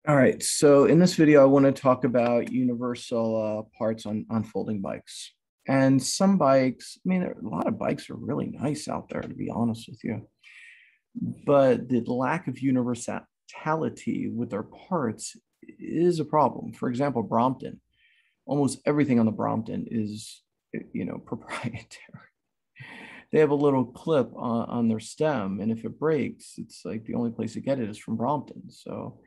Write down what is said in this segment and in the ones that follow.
All right, so in this video, I want to talk about universal parts on folding bikes. And some bikes, I mean, a lot of bikes are really nice out there, to be honest with you. But the lack of universality with their parts is a problem. For example, Brompton, almost everything on the Brompton is, proprietary. They have a little clip on their stem, and if it breaks, it's like the only place to get it is from Brompton. So,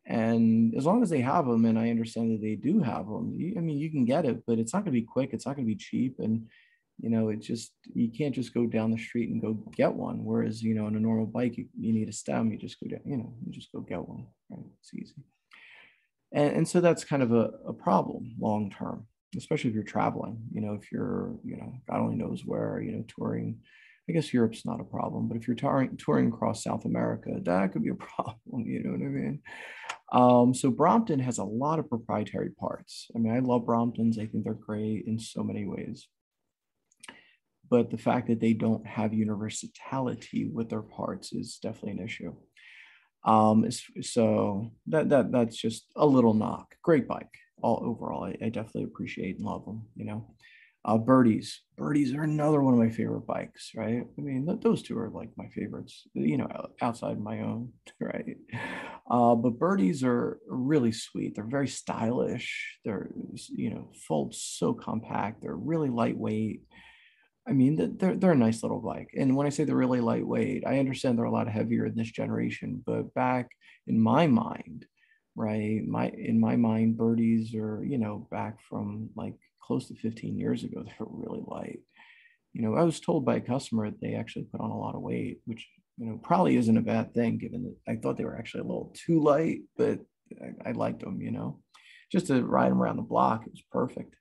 and as long as they have them, and I understand that they do have them, I mean, you can get it, but it's not going to be quick. It's not going to be cheap. And, it just, you can't just go down the street and go get one. Whereas, in a normal bike, you need a stem. You just go down, you just go get one. Right? It's easy. And so that's kind of a problem long term, especially if you're traveling, if you're, God only knows where, touring. I guess Europe's not a problem, but if you're touring across South America, that could be a problem. You know what I mean? So Brompton has a lot of proprietary parts. I mean, I love Bromptons. I think they're great in so many ways. But the fact that they don't have universality with their parts is definitely an issue. So that's just a little knock. Great bike. All overall, I definitely appreciate and love them. Birdies are another one of my favorite bikes, right? I mean, those two are like my favorites, outside my own, right? But birdies are really sweet. They're very stylish. They're, fold so compact. They're really lightweight. I mean, they're a nice little bike. And when I say they're really lightweight, I understand they're a lot heavier in this generation, but back in my mind, right, in my mind, birdies are, back from like close to 15 years ago, they're really light. I was told by a customer that they actually put on a lot of weight, which, probably isn't a bad thing given that I thought they were actually a little too light, but I liked them, just to ride them around the block, it was perfect.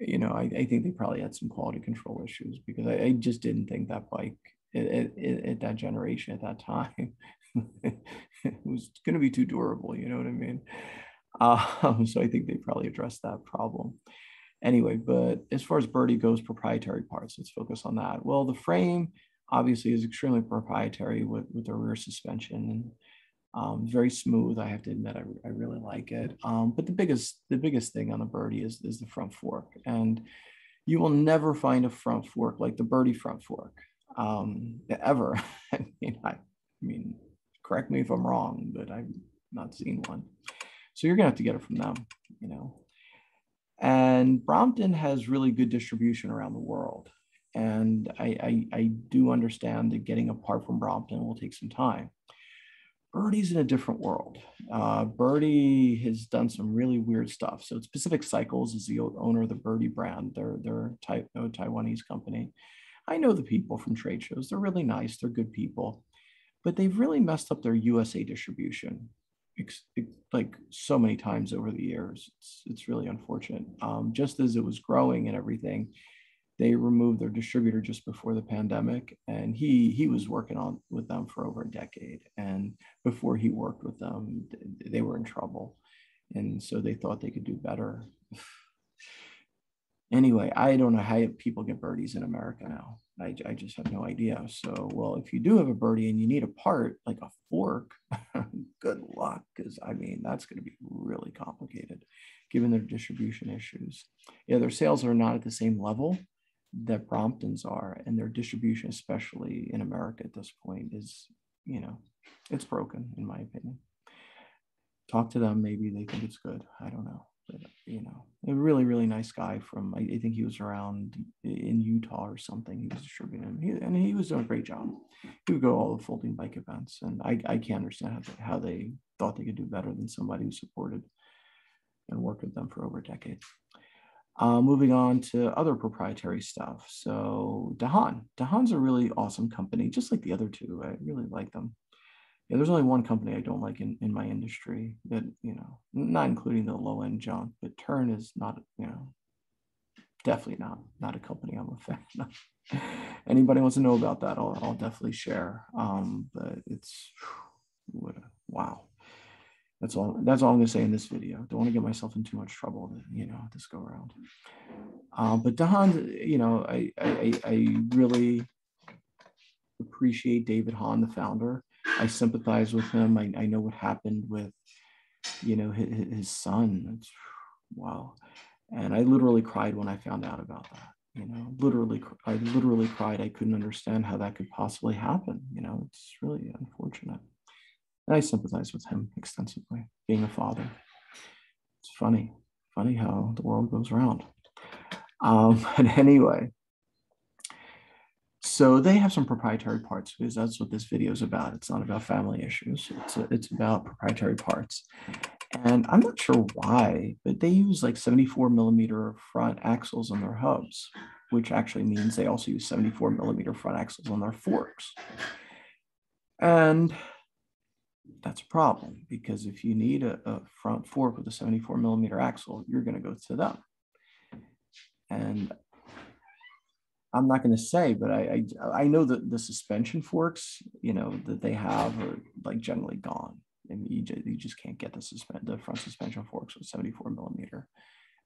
I think they probably had some quality control issues because I just didn't think that bike at that generation at that time it was going to be too durable. You know what I mean? So I think they probably addressed that problem. Anyway, but as far as Birdie goes, proprietary parts, let's focus on that. Well, the frame obviously is extremely proprietary with the rear suspension and very smooth. I have to admit, I really like it. But the biggest thing on the Birdie is the front fork, and you will never find a front fork like the Birdie front fork ever. I mean, correct me if I'm wrong, but I've not seen one. So you're gonna have to get it from them, you know. And Brompton has really good distribution around the world. And I do understand that getting a part from Brompton will take some time. Birdie's in a different world. Birdie has done some really weird stuff. So Pacific Cycles is the owner of the Birdie brand. They're a Taiwanese company. I know the people from trade shows. They're really nice. They're good people, but they've really messed up their USA distribution like so many times over the years. It's really unfortunate. Just as it was growing and everything, they removed their distributor just before the pandemic, and he was working on with them for over a decade. And before he worked with them, they were in trouble, and so they thought they could do better. Anyway, I don't know how people get birdies in America now. I just have no idea. So, well, if you do have a birdie and you need a part like a fork, good luck, because I mean, that's going to be really complicated given their distribution issues. Yeah, their sales are not at the same level that Bromptons are, and their distribution, especially in America at this point, is, it's broken, in my opinion. Talk to them, maybe they think it's good. I don't know. But, a really, really nice guy from, I think he was around in Utah or something. He was distributing, and he was doing a great job. He would go to all the folding bike events, and I can't understand how they thought they could do better than somebody who supported and worked with them for over a decade. Moving on to other proprietary stuff. So Dahan's a really awesome company, just like the other two. I really like them. Yeah, there's only one company I don't like in my industry that, not including the low end junk, but Turn is not, definitely not a company I'm a fan of. Anybody wants to know about that, I'll definitely share. But it's, wow. That's all I'm going to say in this video. Don't want to get myself in too much trouble, this go around. But Dahan, I really appreciate David Hahn, the founder. I sympathize with him. I know what happened with you know, his son. It's, wow. And I literally cried when I found out about that. You know, I literally cried. I couldn't understand how that could possibly happen. You know, it's really unfortunate. And I sympathize with him extensively, being a father. It's funny how the world goes around. But anyway, so they have some proprietary parts because that's what this video is about. It's not about family issues. It's about proprietary parts. And I'm not sure why, but they use like 74 millimeter front axles on their hubs, which actually means they also use 74 millimeter front axles on their forks. And that's a problem because if you need a front fork with a 74 millimeter axle, you're going to go to them. And I'm not going to say, but I know that the suspension forks, you know, that they have are like generally gone. I mean, you just can't get the front suspension forks with 74 millimeter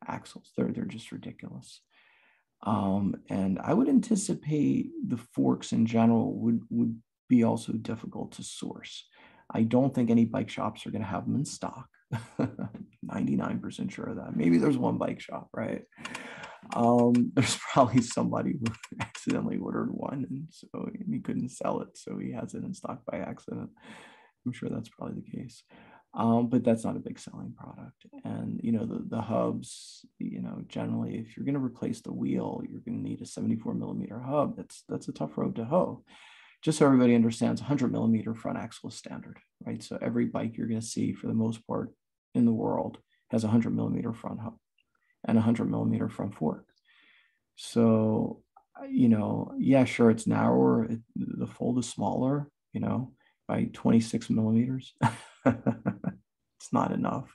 axles. They're just ridiculous. And I would anticipate the forks in general would be also difficult to source. I don't think any bike shops are going to have them in stock. 99% sure of that. Maybe there's one bike shop, right? There's probably somebody who accidentally ordered one, and so he couldn't sell it, so he has it in stock by accident. I'm sure that's probably the case. But that's not a big selling product. And you know, the hubs, you know, generally if you're going to replace the wheel, you're going to need a 74 millimeter hub. That's a tough road to hoe. Just so everybody understands, 100 millimeter front axle is standard, right? So every bike you're going to see for the most part in the world has a 100 millimeter front hub and a 100 millimeter front fork. So, you know, yeah, sure, it's narrower. The fold is smaller, you know, by 26 millimeters. It's not enough.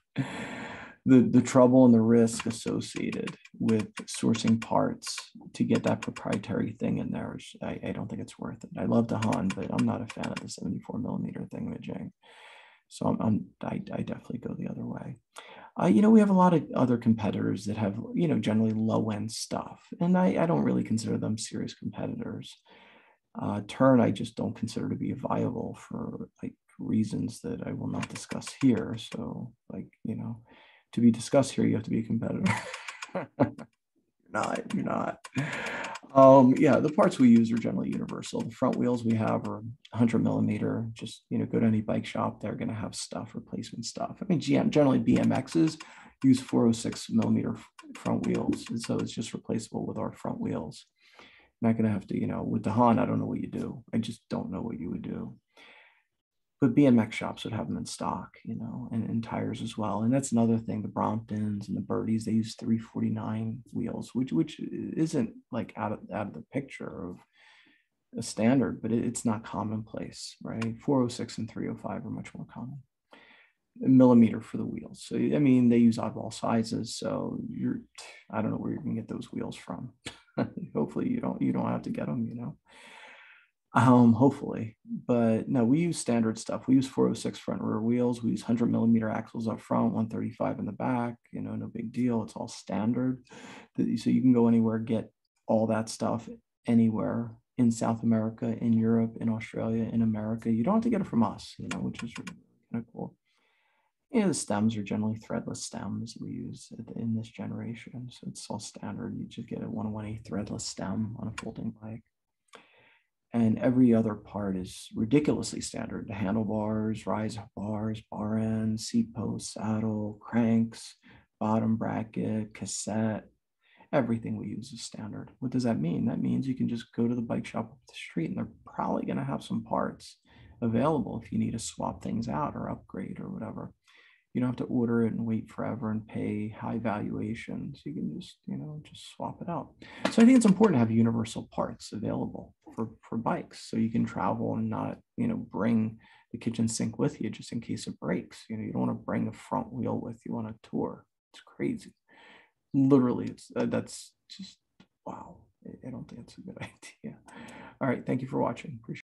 The trouble and the risk associated with sourcing parts to get that proprietary thing in there, I don't think it's worth it. I love the Han, but I'm not a fan of the 74 millimeter thing, Jing. So I definitely go the other way. You know, we have a lot of other competitors that have, you know, generally low end stuff, and I don't really consider them serious competitors. Turn, I just don't consider to be viable for like reasons that I will not discuss here. So, like, you know, to be discussed here, you have to be a competitor. You're not. Yeah, the parts we use are generally universal. The front wheels we have are 100 millimeter. Just, you know, go to any bike shop, they're going to have stuff, replacement stuff. I mean, generally BMXs use 406 millimeter front wheels, and so it's just replaceable with our front wheels. Not going to have to, you know, with the Han, I don't know what you do. I just don't know what you would do. But BMX shops would have them in stock, you know, and tires as well. And that's another thing. The Bromptons and the Birdies, they use 349 wheels, which isn't like out of the picture of a standard, but it's not commonplace, right? 406 and 305 are much more common. A millimeter for the wheels. So I mean, they use oddball sizes. So I don't know where you can get those wheels from. Hopefully you don't have to get them, you know. Hopefully, but no, we use standard stuff. We use 406 front and rear wheels. We use 100 millimeter axles up front, 135 in the back. You know, no big deal. It's all standard. So you can go anywhere, get all that stuff anywhere in South America, in Europe, in Australia, in America. You don't have to get it from us, you know, which is really kind of cool. Yeah, the stems are generally threadless stems we use in this generation. So it's all standard. You just get a 1/1/8 threadless stem on a folding bike. And every other part is ridiculously standard. The handlebars, rise bars, bar ends, seat post, saddle, cranks, bottom bracket, cassette, everything we use is standard. What does that mean? That means you can just go to the bike shop up the street and they're probably going to have some parts available if you need to swap things out or upgrade or whatever. You don't have to order it and wait forever and pay high valuations. You can just, you know, just swap it out. So I think it's important to have universal parts available for bikes so you can travel and not, you know, bring the kitchen sink with you just in case it breaks. You know, you don't want to bring a front wheel with you on a tour. It's crazy. Literally, that's just, wow. I don't think it's a good idea. All right. Thank you for watching. Appreciate it.